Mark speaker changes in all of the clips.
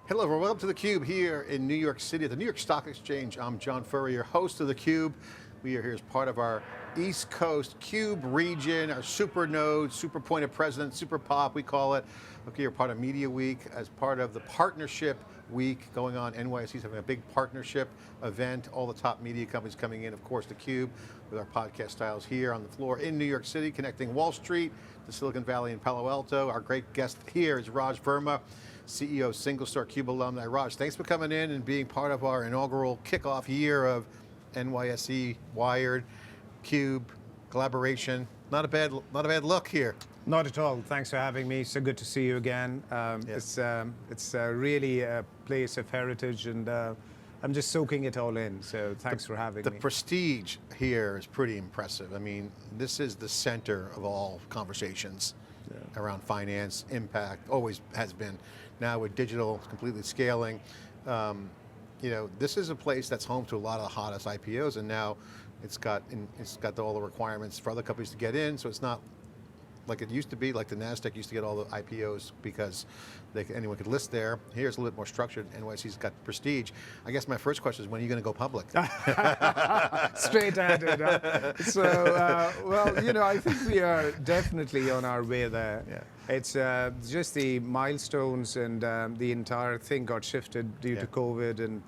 Speaker 1: Hello everyone, welcome to theCUBE here in New York City at the New York Stock Exchange. I'm John Furrier, host of theCUBE. We are here as part of our East Coast CUBE region, our super node, super point of presence, super pop we call it. Okay, you're part of Media Week as part of the partnership week going on. NYSE is having a big partnership event, all the top media companies coming in, of course theCUBE with our podcast styles here on the floor in New York City, connecting Wall Street to Silicon Valley and Palo Alto. Our great guest here is Raj Verma, CEO of SingleStore CUBE alumni. Raj, thanks for coming in and being part of our inaugural kickoff year of NYSE Wired, CUBE, collaboration. Not a bad look here.
Speaker 2: Not at all, thanks for having me. So good to see you again.
Speaker 1: Yes.
Speaker 2: It's really a place of heritage and I'm just soaking it all in, so thanks for having me.
Speaker 1: The prestige here is pretty impressive. I mean, this is the center of all conversations around finance, impact, always has been. Now with digital completely scaling, this is a place that's home to a lot of the hottest IPOs, and now it's got all the requirements for other companies to get in, so it's not like it used to be, like the NASDAQ used to get all the IPOs because anyone could list there. Here's a little bit more structured. NYSE's got prestige. I guess my first question is, when are you going to go public?
Speaker 2: Straight at it. So, well, I think we are definitely on our way there.
Speaker 1: Yeah.
Speaker 2: It's just the milestones and the entire thing got shifted due to COVID and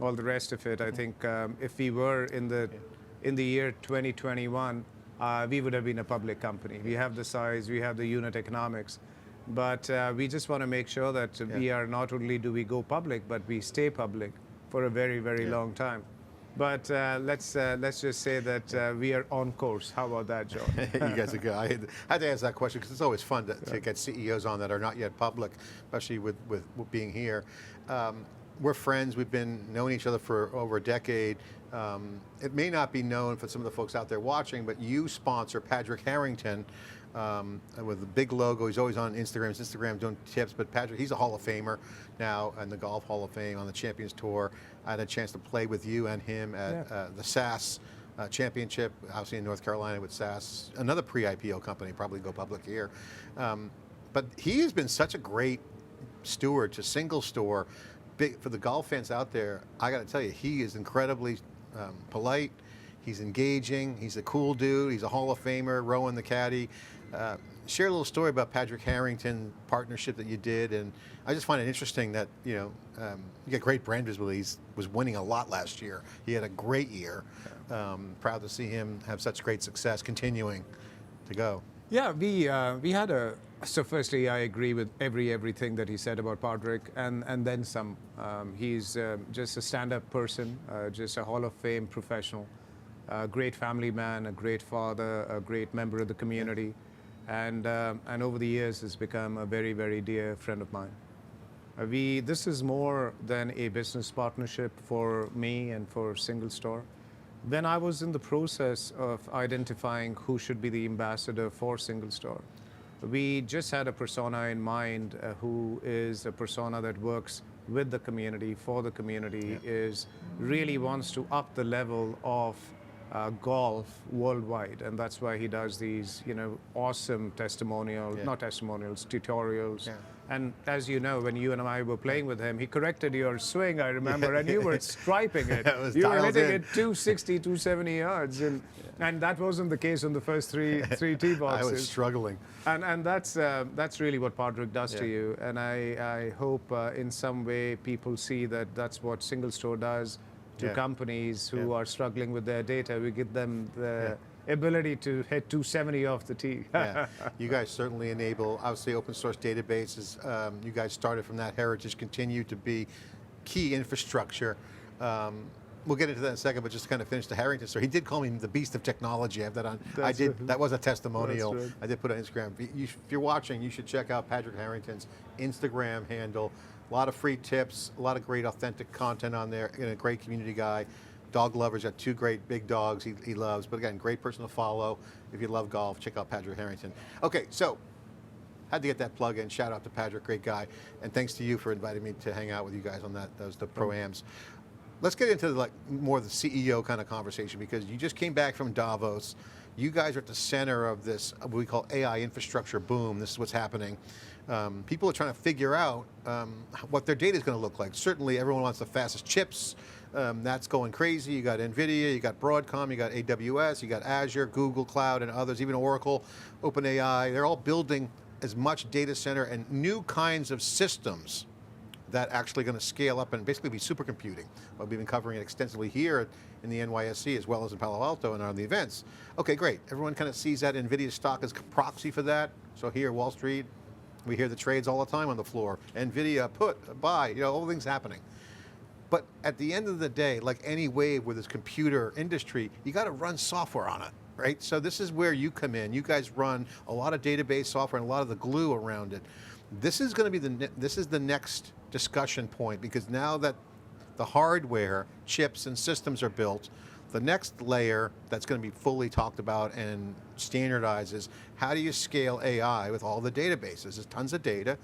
Speaker 2: all the rest of it. I think if we were in the year 2021, we would have been a public company. We have the size, we have the unit economics, but we just want to make sure that we are not only do we go public, but we stay public for a very, very long time. But let's just say that we are on course. How about that, John?
Speaker 1: You guys are good. I had to ask that question because it's always fun to get CEOs on that are not yet public, especially with being here. We're friends, we've been knowing each other for over a decade. It may not be known for some of the folks out there watching, but you sponsor Padraig Harrington with a big logo. He's always on Instagram doing tips, but Padraig, he's a Hall of Famer now in the Golf Hall of Fame on the Champions Tour. I had a chance to play with you and him at the SaaS Championship, obviously in North Carolina with SaaS, another pre-IPO company, probably go public here. But he has been such a great steward to SingleStore. For the golf fans out there, I got to tell you, he is incredibly polite, he's engaging, he's a cool dude, he's a Hall of Famer, rowing the caddy. Share a little story about Padraig Harrington partnership that you did, and I just find it interesting that you get great brand visibility. He was winning a lot last year. He had a great year. Proud to see him have such great success, continuing to go.
Speaker 2: Yeah, we had a. So firstly, I agree with everything that he said about Padraig, and then some. He's just a stand-up person, just a Hall of Fame professional, a great family man, a great father, a great member of the community, and over the years has become a very, very dear friend of mine. This is more than a business partnership for me and for SingleStore. When I was in the process of identifying who should be the ambassador for SingleStore, we just had a persona in mind who is a persona that works with the community, for the community, really wants to up the level of golf worldwide, and that's why he does these, awesome testimonials, not testimonials, tutorials. And as you know, when you and I were playing with him, he corrected your swing, I remember, and you were striping it. You were hitting it 260, 270 yards, and that wasn't the case on the first three tee boxes.
Speaker 1: I was struggling.
Speaker 2: And that's really what Padraig does to you, and I hope in some way people see that that's what SingleStore does to companies who are struggling with their data. We give them the ability to hit 270 off the tee.
Speaker 1: You guys certainly enable, obviously, open source databases. You guys started from that heritage, continue to be key infrastructure. We'll get into that in a second, but just to kind of finish the Harrington story. He did call me the beast of technology. I have that on. That was a testimonial. Right. I did put it on Instagram. If you're watching, you should check out Padraig Harrington's Instagram handle. A lot of free tips, a lot of great authentic content on there, and a great community guy. Dog lovers, got two great big dogs he loves, but again, great person to follow. If you love golf, check out Padraig Harrington. Okay, so, had to get that plug in. Shout out to Padraig, great guy. And thanks to you for inviting me to hang out with you guys on the Pro-Ams. Let's get into more of the CEO kind of conversation, because you just came back from Davos. You guys are at the center of this, what we call AI infrastructure boom. This is what's happening. People are trying to figure out what their data is going to look like. Certainly everyone wants the fastest chips. That's going crazy. You got NVIDIA, you got Broadcom, you got AWS, you got Azure, Google Cloud, and others, even Oracle, OpenAI. They're all building as much data center and new kinds of systems that actually going to scale up and basically be supercomputing. We've been covering it extensively here in the NYSE as well as in Palo Alto and on the events. Okay, great. Everyone kind of sees that NVIDIA stock as proxy for that. So here, Wall Street, we hear the trades all the time on the floor. NVIDIA, put, buy, all things happening. But at the end of the day, like any wave with this computer industry, you got to run software on it, right? So this is where you come in. You guys run a lot of database software and a lot of the glue around it. This is going to be this is the next discussion point, because now that the hardware, chips and systems are built, the next layer that's going to be fully talked about and standardized is how do you scale AI with all the databases? There's tons of data.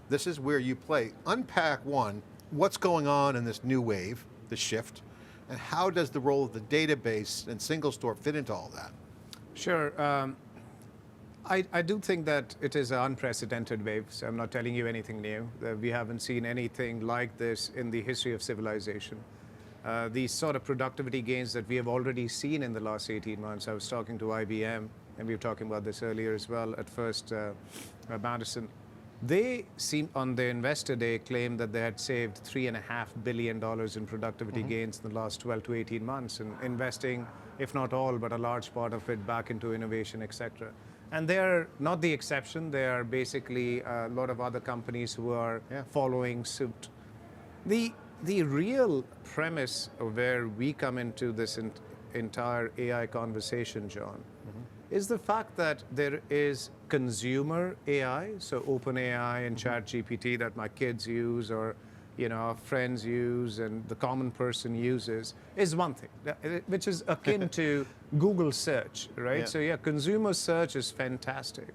Speaker 1: This is where you play. Unpack one, what's going on in this new wave, the shift, and how does the role of the database and SingleStore fit into all that?
Speaker 2: Sure. I do think that it is an unprecedented wave, so I'm not telling you anything new. We haven't seen anything like this in the history of civilization. These sort of productivity gains that we have already seen in the last 18 months. I was talking to IBM, and we were talking about this earlier as well at first, Madison. They seem, on their investor day, claimed that they had saved $3.5 billion in productivity gains in the last 12 to 18 months, and investing, if not all, but a large part of it back into innovation, et cetera. And they're not the exception. There are basically a lot of other companies who are following suit. The real premise of where we come into this entire AI conversation, John, is the fact that there is consumer AI, so OpenAI and ChatGPT that my kids use, or our friends use and the common person uses, is one thing, which is akin to Google search, right?
Speaker 1: Yeah.
Speaker 2: So yeah, consumer search is fantastic.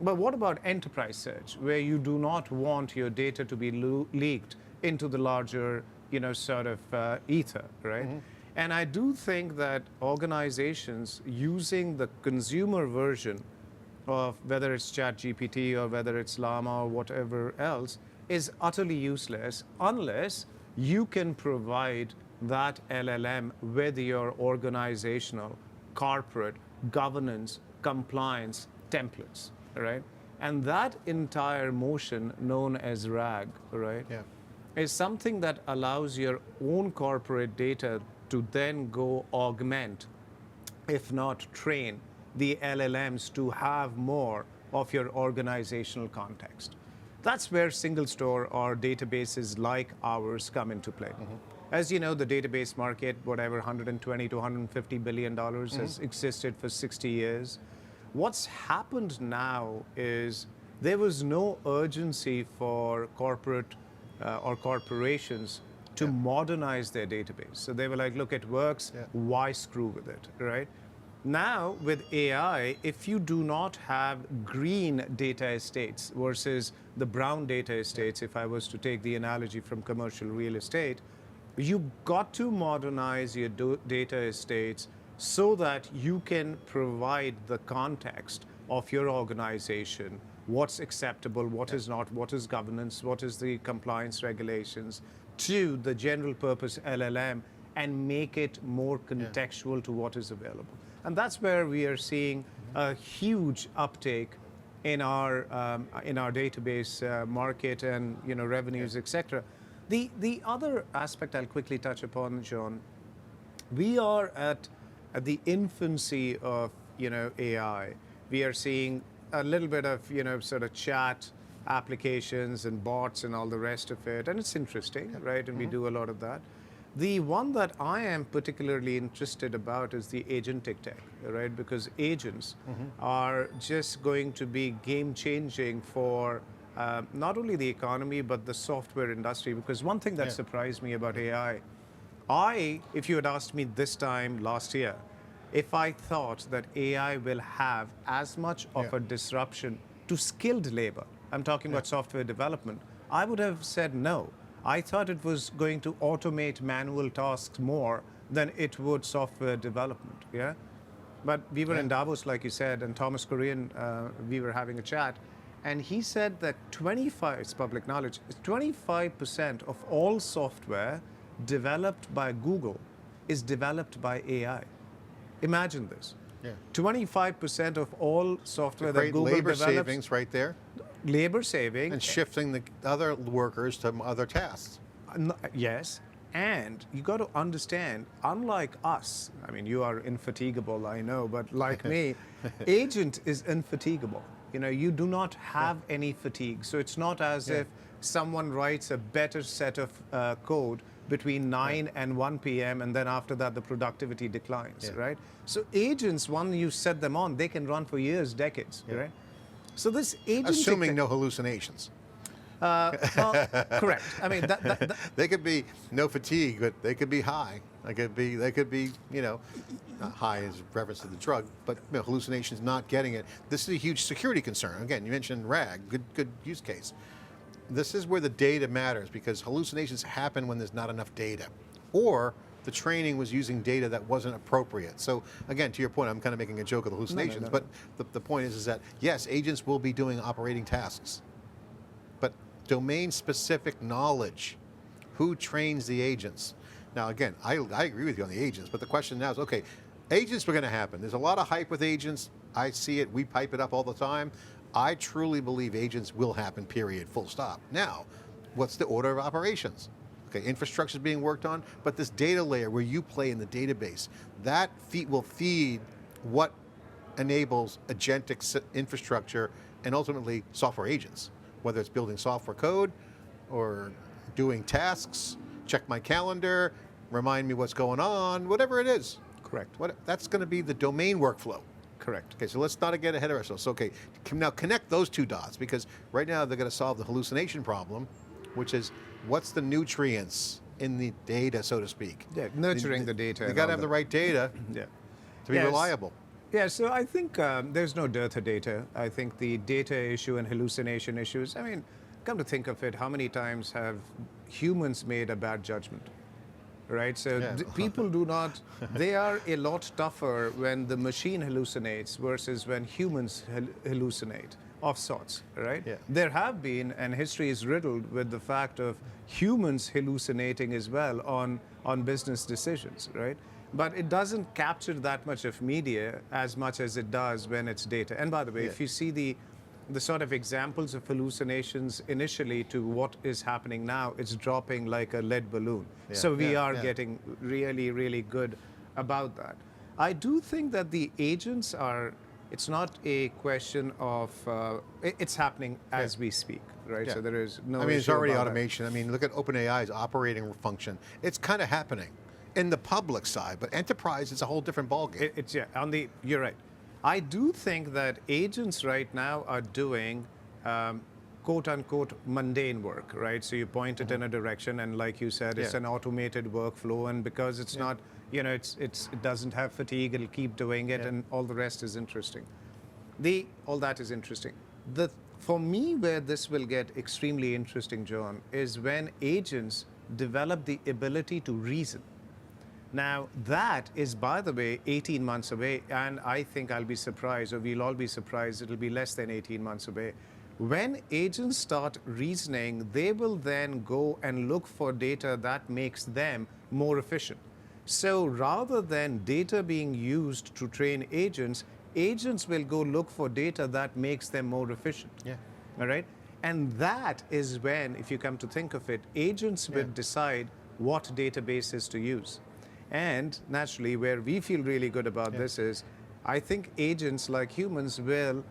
Speaker 2: But what about enterprise search, where you do not want your data to be leaked into the larger, sort of ether, right? And I do think that organizations using the consumer version of whether it's ChatGPT or whether it's Llama or whatever else is utterly useless unless you can provide that LLM with your organizational, corporate, governance, compliance templates, right? And that entire motion known as RAG, right, is something that allows your own corporate data to then go augment, if not train, the LLMs to have more of your organizational context. That's where SingleStore or databases like ours come into play. As you know, the database market, whatever, $120 to $150 billion has existed for 60 years. What's happened now is there was no urgency for corporate or corporations to modernize their database. So they were like, look, it works, why screw with it, right? Now, with AI, if you do not have green data estates versus the brown data estates, if I was to take the analogy from commercial real estate, you've got to modernize your data estates so that you can provide the context of your organization, what's acceptable, what is not, what is governance, what is the compliance regulations, to the general purpose LLM, and make it more contextual to what is available. And that's where we are seeing a huge uptake in our database market and revenues, et cetera. The other aspect I'll quickly touch upon, John, we are at the infancy of AI. We are seeing a little bit of sort of chat applications and bots and all the rest of it, and it's interesting, right? And we do a lot of that. The one that I am particularly interested about is the agentic tech, right? Because agents are just going to be game-changing for not only the economy, but the software industry. Because one thing that surprised me about AI, if you had asked me this time last year, if I thought that AI will have as much of a disruption to skilled labor, I'm talking about software development, I would have said no. I thought it was going to automate manual tasks more than it would software development, But we were in Davos, like you said, and Thomas Kurian, we were having a chat, and he said that 25, it's public knowledge, 25% of all software developed by Google is developed by AI. Imagine this.
Speaker 1: Yeah.
Speaker 2: 25% of all software that
Speaker 1: Great
Speaker 2: Google
Speaker 1: labor
Speaker 2: develops.
Speaker 1: savings right there.
Speaker 2: Labor saving.
Speaker 1: And shifting the other workers to other tasks.
Speaker 2: Yes. And you got to understand, unlike us, I mean, you are infatigable, I know, but like me, agent is infatigable. You know, you do not have any fatigue. So it's not as if someone writes a better set of code between 9 and 1 p.m. and then after that the productivity declines, right? So agents, when you set them on, they can run for years, decades, right? So this agent...
Speaker 1: Assuming no hallucinations.
Speaker 2: Well, correct. I mean,
Speaker 1: they could be no fatigue, but they could be high. They could be, you know, not high as reference to the drug, but you know, hallucinations, not getting it. This is a huge security concern. Again, you mentioned RAG, good use case. This is where the data matters, because hallucinations happen when there's not enough data, or the training was using data that wasn't appropriate. So again, to your point, I'm kind of making a joke of the hallucinations, but the point is that yes, agents will be doing operating tasks, but domain-specific knowledge, who trains the agents? Now again, I agree with you on the agents, but the question now is, okay, agents are going to happen. There's a lot of hype with agents. I see it, we pipe it up all the time. I truly believe agents will happen, period, full stop. Now, what's the order of operations? Okay, infrastructure is being worked on, but this data layer where you play in the database, that will feed what enables agentic infrastructure and ultimately software agents, whether it's building software code or doing tasks, check my calendar, remind me what's going on, whatever it is.
Speaker 2: Correct.
Speaker 1: That's going to be the domain workflow.
Speaker 2: Correct.
Speaker 1: Okay, so let's not get ahead of ourselves. So, okay, now connect those two dots, because right now they're going to solve the hallucination problem, which is what's the nutrients in the data, so to speak.
Speaker 2: Yeah, nurturing the data.
Speaker 1: You got to have the right data to be reliable.
Speaker 2: Yeah, so I think there's no dearth of data. I think the data issue and hallucination issues, I mean, come to think of it, how many times have humans made a bad judgment? Right, so people do not, they are a lot tougher when the machine hallucinates versus when humans hallucinate of sorts, right? Yeah. There have been, and history is riddled with the fact of humans hallucinating as well on business decisions, right? But it doesn't capture that much of media as much as it does when it's data. And by the way, if you see the sort of examples of hallucinations initially to what is happening now, it's dropping like a lead balloon. So we are getting really, really good about that. I do think that the agents are, it's not a question of, it's happening as we speak, right? So there is no
Speaker 1: I mean, it's already
Speaker 2: about
Speaker 1: automation.
Speaker 2: that.
Speaker 1: I mean, look at OpenAI's operating function. It's kind of happening in the public side, but enterprise is a whole different ballgame.
Speaker 2: You're right. I do think that agents right now are doing quote unquote mundane work, right? So you point it in a direction, and like you said, it's an automated workflow, and because it's not, you know, it doesn't have fatigue, it'll keep doing it, and all the rest is interesting. All that is interesting. For me, where this will get extremely interesting, John, is when agents develop the ability to reason. Now, that is, by the way, 18 months away, and I think I'll be surprised, or we'll all be surprised, it'll be less than 18 months away. When agents start reasoning, they will then go and look for data that makes them more efficient. So rather than data being used to train agents, agents will go look for data that makes them more efficient. All right? And that is when, if you come to think of it, agents will decide what databases to use. And naturally, where we feel really good about this is, I think agents like humans will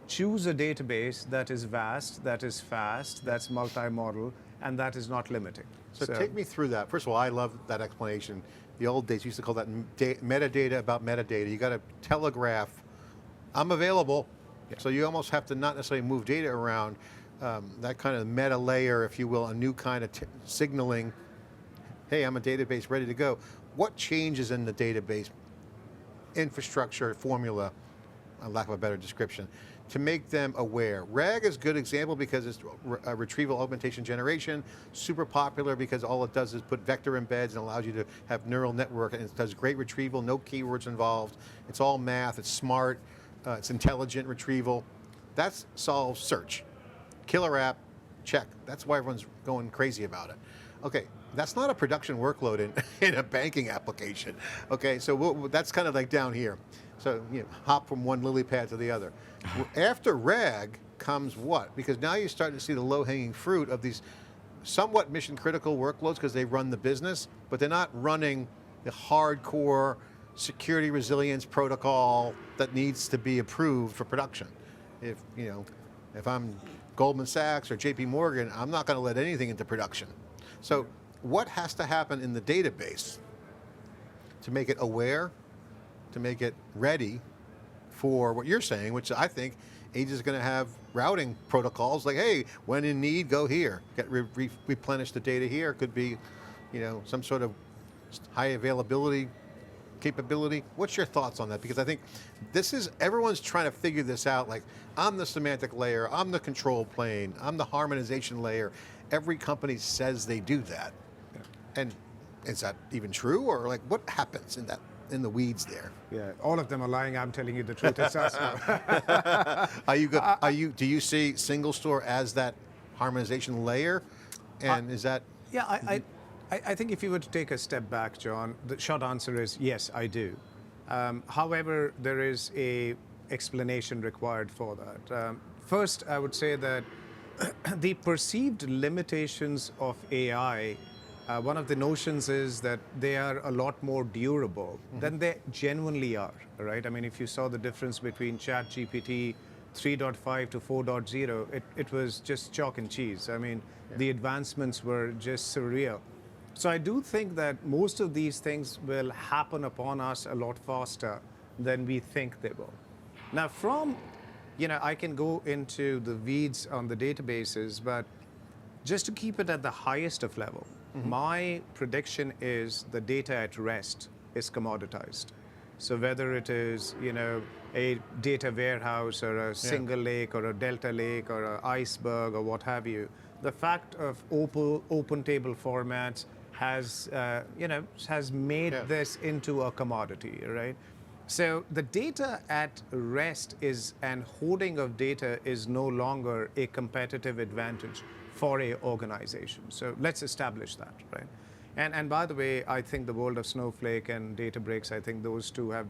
Speaker 2: choose a database that is vast, that is fast, that's multi-model, and that is not limiting.
Speaker 1: So take me through that. First of all, I love that explanation. The old days used to call that metadata about metadata. You got to telegraph, I'm available. So you almost have to not necessarily move data around, that kind of meta layer, if you will, a new kind of signaling. Hey, I'm a database ready to go. What changes in the database infrastructure formula, lack of a better description, to make them aware. RAG is a good example because it's retrieval augmentation generation, super popular because all it does is put vector embeds and allows you to have neural network, and it does great retrieval, no keywords involved. It's all math, it's smart, it's intelligent retrieval. That solves search. Killer app, check. That's why everyone's going crazy about it. Okay, that's not a production workload in a banking application. Okay, so that's kind of like down here. So hop from one lily pad to the other. After RAG comes what? Because now you're starting to see the low-hanging fruit of these somewhat mission-critical workloads because they run the business, but they're not running the hardcore security resilience protocol that needs to be approved for production. If I'm Goldman Sachs or JP Morgan, I'm not going to let anything into production. So what has to happen in the database to make it aware, to make it ready for what you're saying, which I think agents are going to have routing protocols like, hey, when in need, go here. Replenish the data here. Could be, some sort of high availability capability. What's your thoughts on that? Because I think everyone's trying to figure this out, like, I'm the semantic layer, I'm the control plane, I'm the harmonization layer. Every company says they do that. Yeah. And is that even true? Or like, what happens in the weeds there?
Speaker 2: Yeah, all of them are lying. I'm telling you the truth. It's us.
Speaker 1: Do you see SingleStore as that harmonization layer? And is that?
Speaker 2: Yeah, I think if you were to take a step back, John, the short answer is yes, I do. However, there is a explanation required for that. First, I would say that the perceived limitations of AI, one of the notions is that they are a lot more durable than they genuinely are, right? I mean, if you saw the difference between ChatGPT 3.5 to 4.0, it was just chalk and cheese. I mean, the advancements were just surreal. So I do think that most of these things will happen upon us a lot faster than we think they will. Now I can go into the weeds on the databases, but just to keep it at the highest of level, my prediction is the data at rest is commoditized. So whether it is, a data warehouse or a single lake or a delta lake or an iceberg or what have you, the fact of open table formats has made this into a commodity, right? So the data at rest and hoarding of data is no longer a competitive advantage for an organization. So let's establish that, right? And by the way, I think the world of Snowflake and Databricks, I think those two have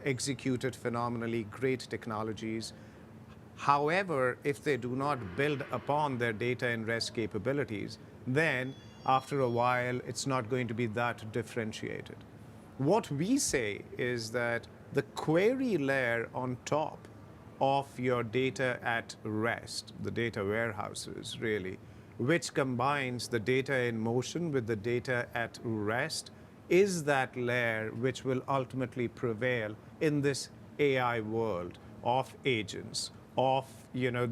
Speaker 2: executed phenomenally great technologies. However, if they do not build upon their data and rest capabilities, then after a while, it's not going to be that differentiated. What we say is that the query layer on top of your data at rest, the data warehouses really, which combines the data in motion with the data at rest, is that layer which will ultimately prevail in this AI world of agents, of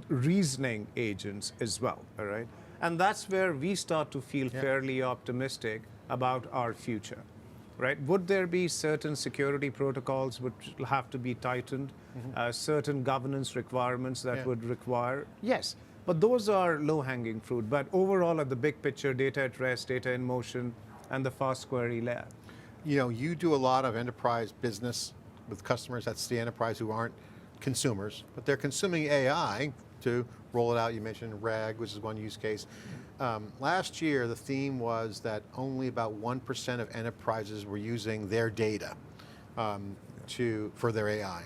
Speaker 2: reasoning agents as well, all right? And that's where we start to feel fairly optimistic about our future, right? Would there be certain security protocols which will have to be tightened, certain governance requirements that would require? Yes, but those are low-hanging fruit. But overall, at the big picture, data at rest, data in motion, and the fast query layer.
Speaker 1: You do a lot of enterprise business with customers. That's the enterprise who aren't consumers, but they're consuming AI to roll it out. You mentioned RAG, which is one use case. Last year, the theme was that only about 1% of enterprises were using their data for their AI.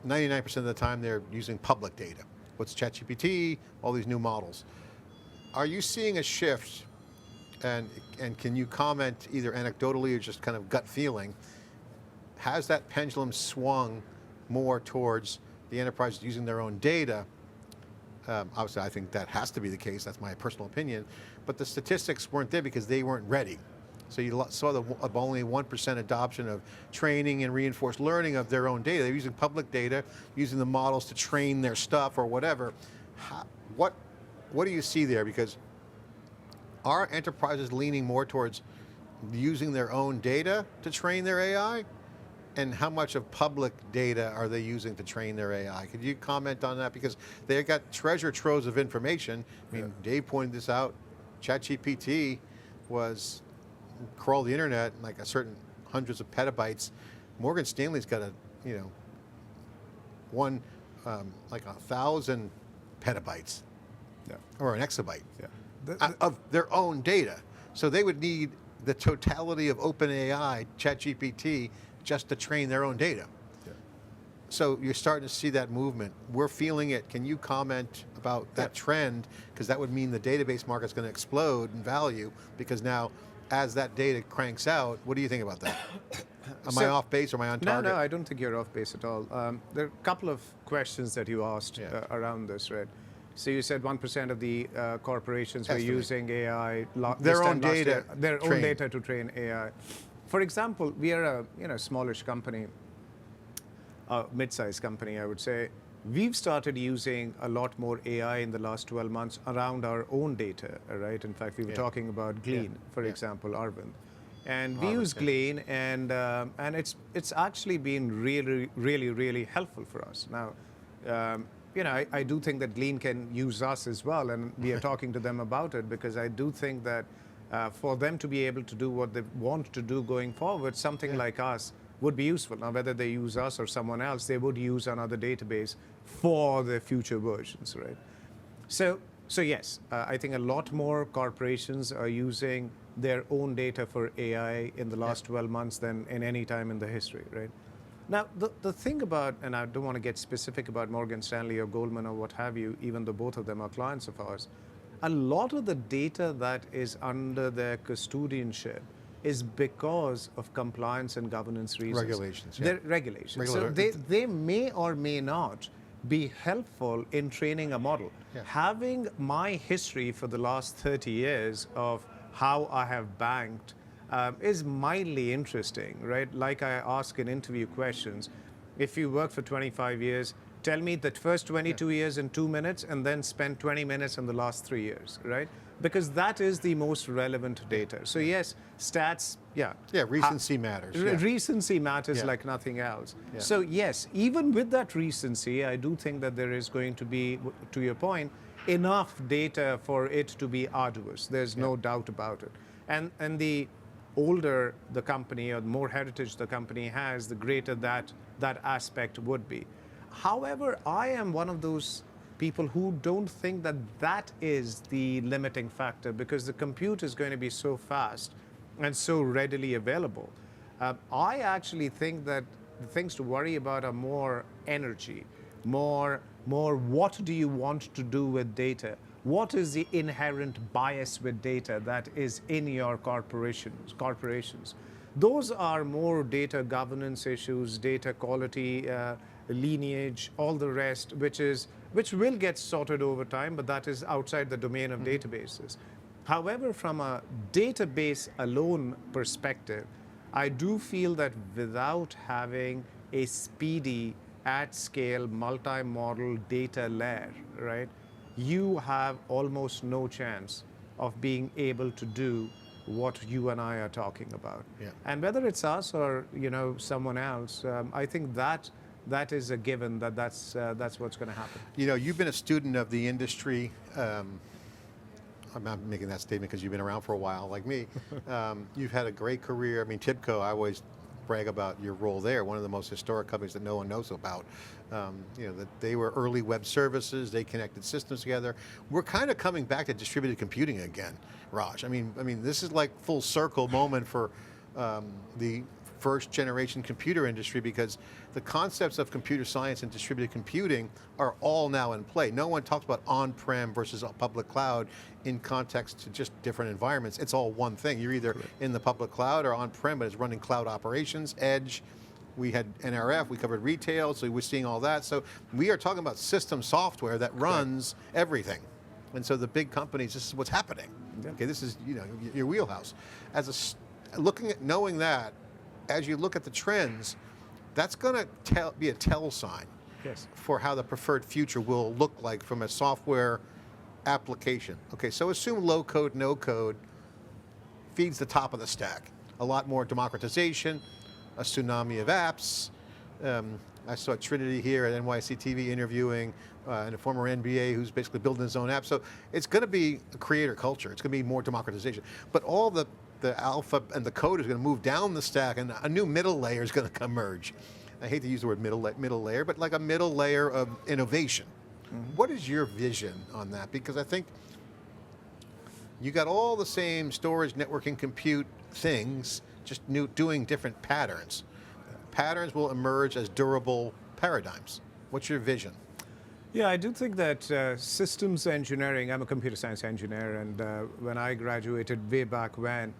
Speaker 1: 99% of the time, they're using public data. What's ChatGPT, all these new models. Are you seeing a shift, and can you comment either anecdotally or just kind of gut feeling, has that pendulum swung more towards the enterprise using their own data? Obviously, I think that has to be the case. That's my personal opinion. But the statistics weren't there because they weren't ready. So you saw only 1% adoption of training and reinforced learning of their own data. They're using public data, using the models to train their stuff or whatever. What do you see there? Because are enterprises leaning more towards using their own data to train their AI? and how much of public data are they using to train their AI? Could you comment on that? Because they've got treasure troves of information. I mean, Dave pointed this out. ChatGPT crawled the internet like a certain hundreds of petabytes. Morgan Stanley's got like 1,000 petabytes, or an exabyte of their own data. So they would need the totality of OpenAI, ChatGPT, just to train their own data. So you're starting to see that movement. We're feeling it. Can you comment about that trend? Because that would mean the database market's going to explode in value, because now, as that data cranks out, what do you think about that? Am I off base or am I on target?
Speaker 2: No, I don't think you're off base at all. There are a couple of questions that you asked around this, right? So you said 1% of the corporations were using AI
Speaker 1: their own data
Speaker 2: to train AI. For example, we are a smallish company, mid-sized company, I would say. We've started using a lot more AI in the last 12 months around our own data, right? In fact, we were talking about Glean, for example, Arvind. And we use Glean, and it's actually been really, really, really helpful for us. Now, I do think that Glean can use us as well, and we are talking to them about it, because I do think that for them to be able to do what they want to do going forward, something like us would be useful. Now, whether they use us or someone else, they would use another database for their future versions, right? So yes, I think a lot more corporations are using their own data for AI in the last 12 months than in any time in the history, right? Now, the thing about, and I don't want to get specific about Morgan Stanley or Goldman or what have you, even though both of them are clients of ours, a lot of the data that is under their custodianship is because of compliance and governance reasons.
Speaker 1: Regulations.
Speaker 2: They're regulations. So they may or may not be helpful in training a model. Having my history for the last 30 years of how I have banked is mildly interesting, right? Like I ask in interview questions, if you work for 25 years, tell me the first 22 years in 2 minutes, and then spend 20 minutes in the last 3 years, right? Because that is the most relevant data. So yes, stats,
Speaker 1: recency matters.
Speaker 2: Recency matters like nothing else. So yes, even with that recency, I do think that there is going to be, to your point, enough data for it to be arduous. There's no doubt about it. And the older the company, or the more heritage the company has, the greater that aspect would be. However, I am one of those people who don't think that that is the limiting factor, because the compute is going to be so fast and so readily available. I actually think that the things to worry about are more energy, more what do you want to do with data? What is the inherent bias with data that is in your corporations? Those are more data governance issues, data quality, lineage, all the rest, which will get sorted over time, but that is outside the domain of databases. However, from a database alone perspective, I do feel that without having a speedy, at-scale, multi-model data layer, right, you have almost no chance of being able to do what you and I are talking about. And whether it's us or someone else, I think that is a given, that's what's going to happen.
Speaker 1: You've been a student of the industry. I'm not making that statement because you've been around for a while, like me. You've had a great career. I mean, TIBCO, I always brag about your role there, one of the most historic companies that no one knows about. That they were early web services, they connected systems together. We're kind of coming back to distributed computing again, Raj. I mean, this is like full circle moment for the first generation computer industry, because the concepts of computer science and distributed computing are all now in play. No one talks about on-prem versus public cloud in context to just different environments. It's all one thing. You're either in the public cloud or on-prem, but it's running cloud operations, edge. We had NRF, we covered retail, so we're seeing all that. So we are talking about system software that runs everything. And so the big companies, this is what's happening. Okay, this is your wheelhouse. Knowing that, as you look at the trends, that's going to be a tell sign for how the preferred future will look like from a software application. Okay, so assume low code, no code feeds the top of the stack. A lot more democratization, a tsunami of apps. I saw Trinity here at NYSE TV interviewing and a former NBA who's basically building his own app. So it's going to be a creator culture. It's going to be more democratization. But all the alpha and the code is going to move down the stack, and a new middle layer is going to emerge. I hate to use the word middle layer, but like a middle layer of innovation. What is your vision on that? Because I think you got all the same storage, networking, compute things, just doing different patterns. Patterns will emerge as durable paradigms. What's your vision?
Speaker 2: Yeah, I do think that systems engineering, I'm a computer science engineer, and when I graduated way back when,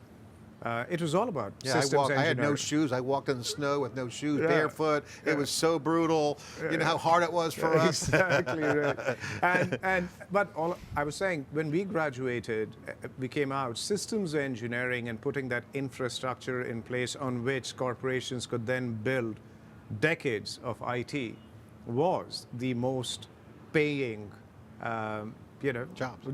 Speaker 2: it was all about systems engineering.
Speaker 1: I had no shoes. I walked in the snow with no shoes, barefoot. It was so brutal. You know how hard it was for us.
Speaker 2: Exactly right. But I was saying, when we graduated, we came out, systems engineering and putting that infrastructure in place on which corporations could then build decades of IT was the most paying,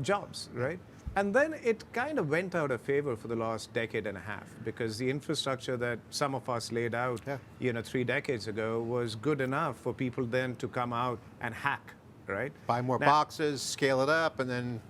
Speaker 2: jobs, right? And then it kind of went out of favor for the last decade and a half, because the infrastructure that some of us laid out, 3 decades ago was good enough for people then to come out and hack, right?
Speaker 1: Buy more boxes, scale it up, and then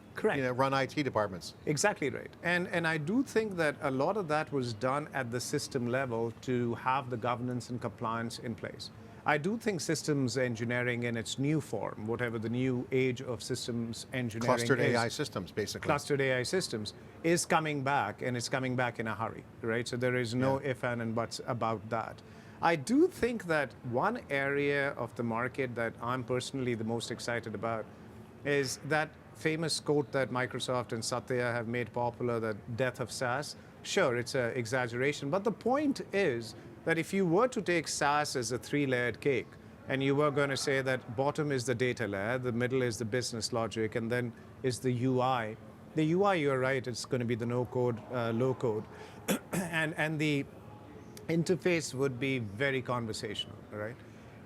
Speaker 1: run IT departments.
Speaker 2: Exactly right. And I do think that a lot of that was done at the system level to have the governance and compliance in place. I do think systems engineering in its new form, whatever the new age of systems engineering
Speaker 1: Clustered
Speaker 2: is,
Speaker 1: AI systems, basically.
Speaker 2: Clustered AI systems, is coming back, and it's coming back in a hurry, right? So there is no if, and buts about that. I do think that one area of the market that I'm personally the most excited about is that famous quote that Microsoft and Satya have made popular, the death of SaaS. Sure, it's an exaggeration, but the point is that if you were to take SaaS as a 3-layered cake, and you were going to say that bottom is the data layer, the middle is the business logic, and then is the UI. The UI, you're right, it's going to be the no-code, low-code. and the interface would be very conversational, right?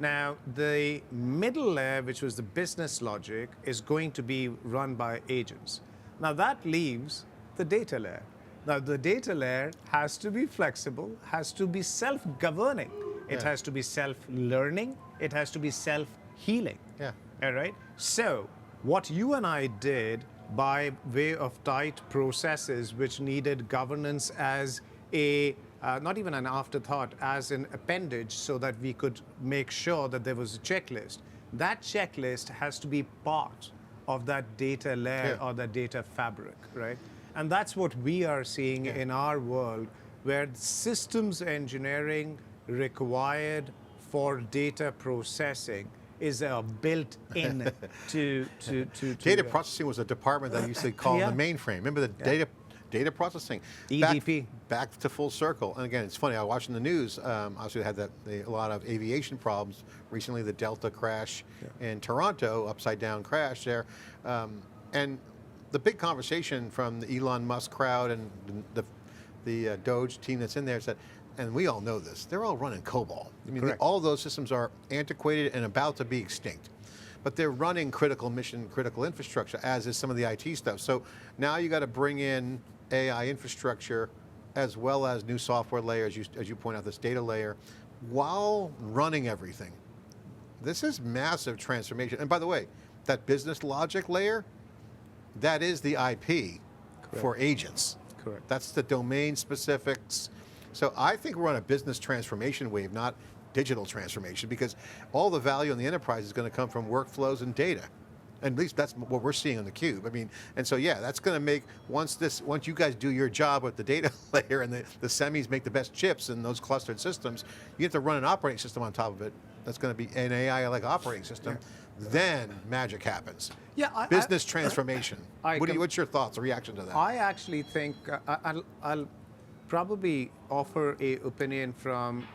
Speaker 2: Now, the middle layer, which was the business logic, is going to be run by agents. Now, that leaves the data layer. Now, the data layer has to be flexible, has to be self-governing. It has to be self-learning. It has to be self-healing. All right? So, what you and I did by way of tight processes which needed governance as a, not even an afterthought, as an appendage so that we could make sure that there was a checklist. That checklist has to be part of that data layer or the data fabric, right? And that's what we are seeing in our world, where systems engineering required for data processing is built in to
Speaker 1: data processing was a department that used to call the mainframe. Remember the data processing?
Speaker 2: EDP.
Speaker 1: Back to full circle. And again, it's funny, I was watching the news, obviously they had a lot of aviation problems. Recently, the Delta crash in Toronto, upside down crash there. And the big conversation from the Elon Musk crowd and the Doge team that's in there is that, and we all know this, they're all running COBOL. I mean, all those systems are antiquated and about to be extinct. But they're running critical infrastructure, as is some of the IT stuff. So now you got to bring in AI infrastructure as well as new software layers, as you point out, this data layer, while running everything. This is massive transformation. And by the way, that business logic layer, that is the IP for agents. That's the domain specifics. So I think we're on a business transformation wave, not digital transformation, because all the value in the enterprise is going to come from workflows and data. At least that's what we're seeing on theCUBE. I mean, and so that's going to make, once you guys do your job with the data layer and the semis make the best chips in those clustered systems, you have to run an operating system on top of it. That's going to be an AI-like operating system. Then magic happens. Business transformation. What's your thoughts, reaction to that?
Speaker 2: I actually think, I'll probably offer a opinion from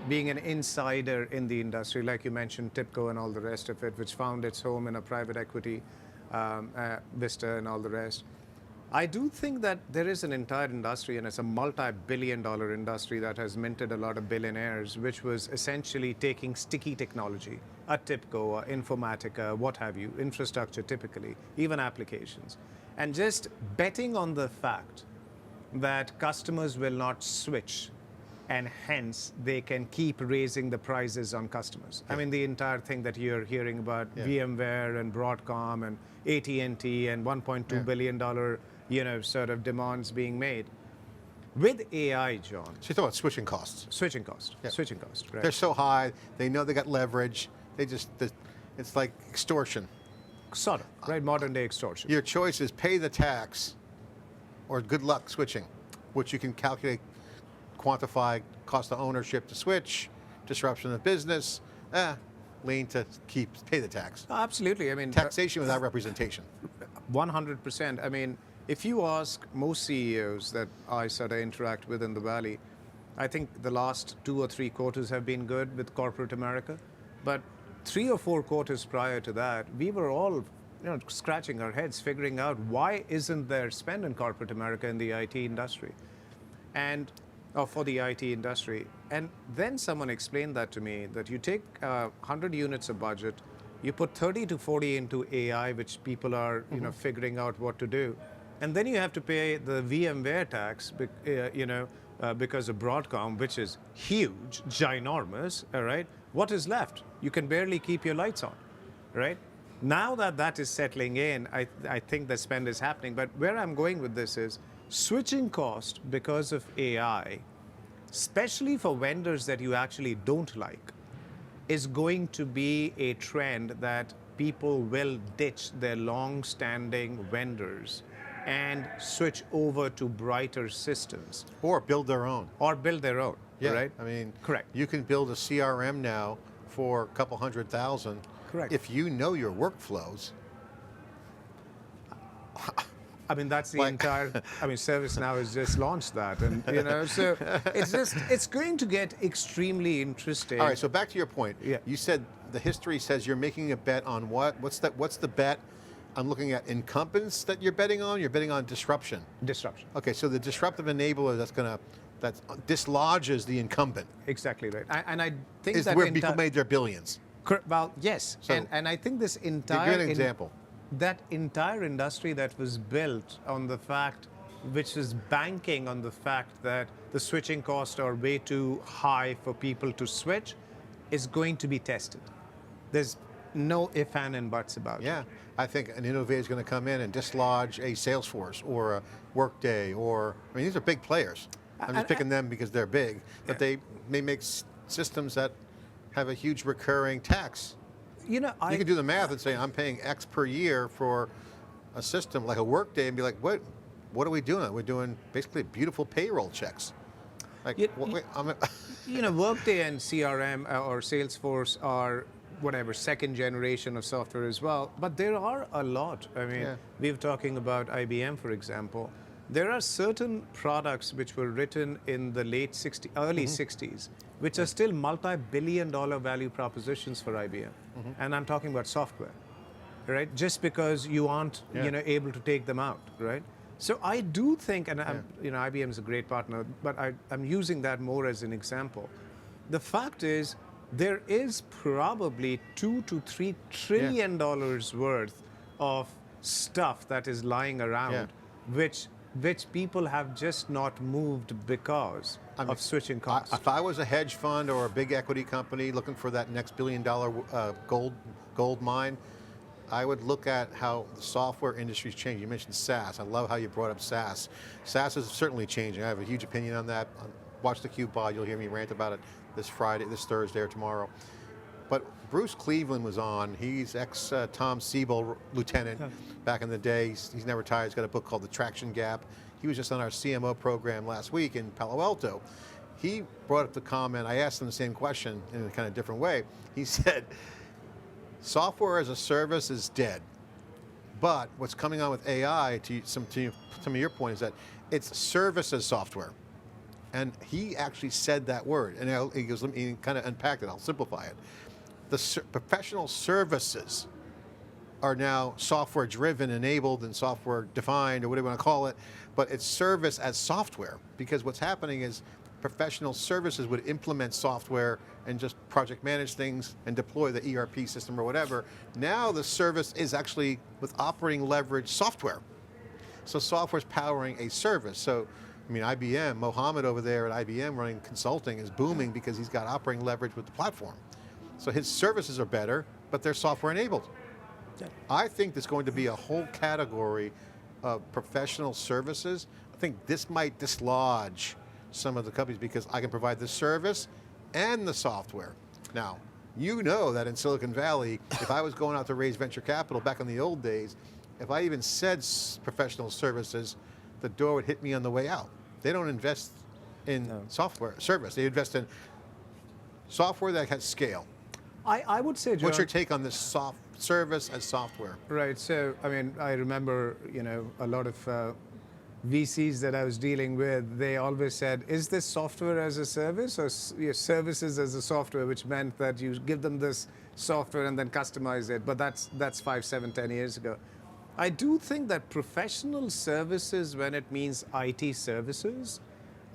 Speaker 2: being an insider in the industry, like you mentioned, TIPCO and all the rest of it, which found its home in a private equity, Vista and all the rest. I do think that there is an entire industry, and it's a multi-billion-dollar industry that has minted a lot of billionaires, which was essentially taking sticky technology, a TIPCO, a Informatica, what have you, infrastructure typically, even applications, and just betting on the fact that customers will not switch and hence they can keep raising the prices on customers. I mean, the entire thing that you're hearing about VMware and Broadcom and AT&T and $1.2 billion, sort of demands being made. With AI, John.
Speaker 1: So you're talking about switching costs.
Speaker 2: Switching cost, right?
Speaker 1: They're so high, they know they got leverage, it's like extortion.
Speaker 2: Sort of, right? Modern day extortion.
Speaker 1: Your choice is pay the tax or good luck switching, which you can calculate, quantify cost of ownership to switch, disruption of business, lean to pay the tax.
Speaker 2: Absolutely, I mean.
Speaker 1: Taxation without representation.
Speaker 2: 100%. I mean, if you ask most CEOs that I sort of interact with in the Valley, I think the last 2 or 3 quarters have been good with corporate America, but 3 or 4 quarters prior to that, we were all scratching our heads, figuring out why isn't there spend in corporate America in the IT industry, or for the IT industry. And then someone explained that to me, that you take 100 units of budget, you put 30 to 40 into AI, which people are figuring out what to do, and then you have to pay the VMware tax, because of Broadcom, which is huge, ginormous, all right? What is left? You can barely keep your lights on, right? Now that that is settling in, I think the spend is happening. But where I'm going with this is switching cost because of AI, especially for vendors that you actually don't like, is going to be a trend that people will ditch their long-standing vendors and switch over to brighter systems.
Speaker 1: Or build their own.
Speaker 2: Yeah, right?
Speaker 1: I mean,
Speaker 2: correct.
Speaker 1: You can build a CRM now for a couple $100,000.
Speaker 2: Correct.
Speaker 1: If you know your workflows.
Speaker 2: I mean, that's the entire, ServiceNow has just launched that. And, so it's going to get extremely interesting.
Speaker 1: All right, so back to your point.
Speaker 2: Yeah.
Speaker 1: You said the history says you're making a bet on what? What's the bet? I'm looking at incumbents that you're betting on. You're betting on disruption.
Speaker 2: Disruption.
Speaker 1: Okay, so the disruptive enabler that dislodges the incumbent.
Speaker 2: Exactly right. And I think
Speaker 1: is where people made their billions.
Speaker 2: Well, yes. So and I think this entire...
Speaker 1: Give me an example.
Speaker 2: That entire industry that was built on the fact, which is banking on the fact that the switching costs are way too high for people to switch, is going to be tested. There's no ifs, ands, and buts about it.
Speaker 1: Yeah, I think an innovator is going to come in and dislodge a Salesforce or a Workday, these are big players. I'm just picking them because they're big, but they may make systems that have a huge recurring tax. You can do the math and say, I'm paying X per year for a system like a Workday, and be like, what are we doing? We're doing basically beautiful payroll checks. Like,
Speaker 2: Workday and CRM or Salesforce are second generation of software as well, but there are a lot. We were talking about IBM, for example. There are certain products which were written in the early 60s, which are still multi-billion-dollar value propositions for IBM. And I'm talking about software, right? Just because you aren't able to take them out, right? So I do think, and IBM is a great partner, but I'm using that more as an example. The fact is, there is probably $2 to $3 trillion worth of stuff that is lying around, which people have just not moved because of switching costs.
Speaker 1: If I was a hedge fund or a big equity company looking for that next billion-dollar gold mine, I would look at how the software industry is changing. You mentioned SaaS. I love how you brought up SaaS. SaaS is certainly changing. I have a huge opinion on that. Watch theCUBE pod. You'll hear me rant about it this Thursday or tomorrow. But Bruce Cleveland was on. He's ex-Tom Siebel lieutenant back in the day. He's now retired. He's got a book called The Traction Gap. He was just on our CMO program last week in Palo Alto. He brought up the comment. I asked him the same question in a kind of different way. He said, software as a service is dead. But what's coming on with AI, to some of your point, is that it's service as software. And he actually said that word. And he goes, let me kind of unpack it. I'll simplify it. The professional services are now software driven, enabled, and software defined, or whatever you want to call it, but it's service as software, because what's happening is professional services would implement software and just project manage things and deploy the ERP system or whatever. Now the service is actually with operating leverage software. So software's powering a service. So I mean, IBM, Mohammed over there at IBM running consulting is booming because he's got operating leverage with the platform. So his services are better, but they're software enabled.
Speaker 2: Yeah.
Speaker 1: I think there's going to be a whole category of professional services. I think this might dislodge some of the companies because I can provide the service and the software. Now, you know that in Silicon Valley, if I was going out to raise venture capital back in the old days, if I even said professional services, the door would hit me on the way out. They don't invest in software service. They invest in software that has scale.
Speaker 2: I would say, John,
Speaker 1: what's your take on this service as software?
Speaker 2: Right, so, I mean, I remember, a lot of VCs that I was dealing with, they always said, is this software as a service or services as a software, which meant that you give them this software and then customize it, but that's 5, 7, 10 years ago. I do think that professional services, when it means IT services,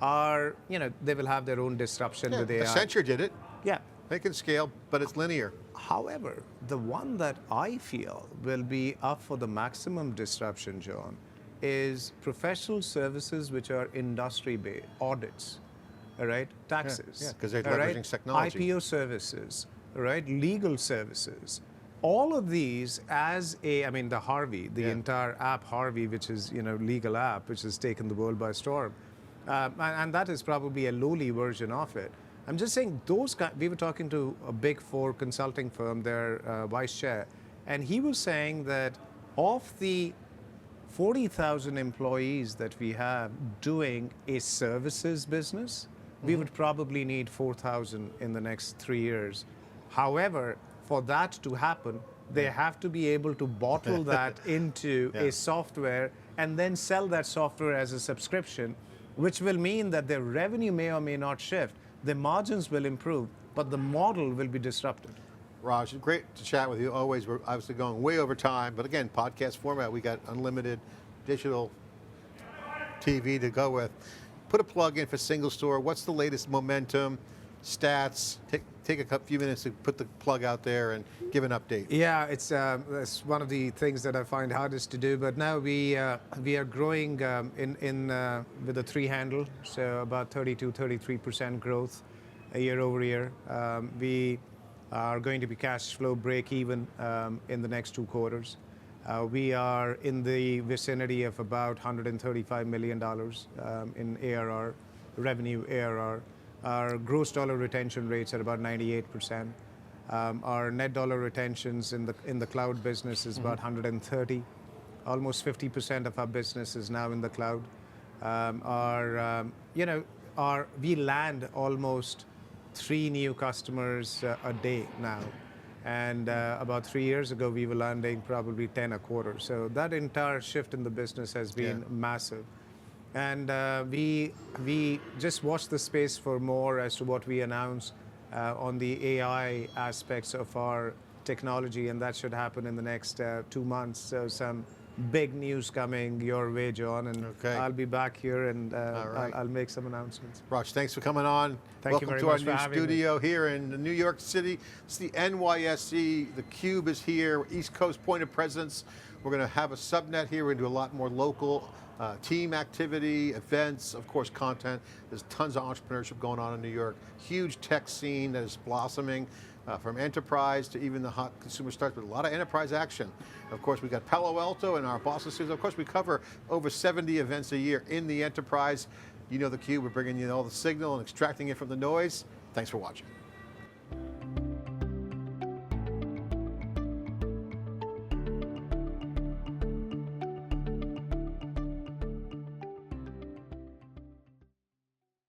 Speaker 2: are, they will have their own disruption with AI.
Speaker 1: Accenture did it.
Speaker 2: Yeah.
Speaker 1: They can scale, but it's linear.
Speaker 2: However, the one that I feel will be up for the maximum disruption, John, is professional services which are industry-based, audits, all right, taxes.
Speaker 1: Yeah, because they're leveraging technology.
Speaker 2: IPO services, all right, legal services. All of these the Harvey, the entire app Harvey, which is, legal app, which has taken the world by storm. And that is probably a lowly version of it. I'm just saying we were talking to a big 4 consulting firm, their vice chair, and he was saying that of the 40,000 employees that we have doing a services business, we would probably need 4,000 in the next 3 years. However, for that to happen, they have to be able to bottle that into a software and then sell that software as a subscription, which will mean that their revenue may or may not shift. The margins will improve, but the model will be disrupted.
Speaker 1: Raj, great to chat with you. Always, we're obviously going way over time, but again, podcast format, we got unlimited digital TV to go with. Put a plug in for SingleStore. What's the latest momentum, stats? Take a few minutes to put the plug out there and give an update.
Speaker 2: Yeah, it's one of the things that I find hardest to do, but now we are growing with a 3 handle, so about 32-33% growth year over year. We are going to be cash flow break even in the next 2 quarters. We are in the vicinity of about $135 million in ARR, revenue ARR. Our gross dollar retention rates are about 98%. Our net dollar retentions in the cloud business is about 130. Almost 50% of our business is now in the cloud. We land almost 3 new customers a day now. And about 3 years ago, we were landing probably 10 a quarter. So that entire shift in the business has been massive. And we just watch the space for more as to what we announce on the AI aspects of our technology, and that should happen in the next 2 months. So some big news coming your way, John, and I'll be back here and I'll make some announcements.
Speaker 1: Raj, thanks for coming on.
Speaker 2: Thank you very much for having me.
Speaker 1: Welcome to our new studio here in New York City. It's the NYSE, theCUBE is here, East Coast point of presence. We're going to have a subnet here. We're going to do a lot more local team activity, events, of course content. There's tons of entrepreneurship going on in New York. Huge tech scene that is blossoming from enterprise to even the hot consumer starts, but a lot of enterprise action. Of course, we got Palo Alto in our Boston studios. Of course, we cover over 70 events a year in the enterprise. You know theCUBE, we're bringing you all the signal and extracting it from the noise. Thanks for watching.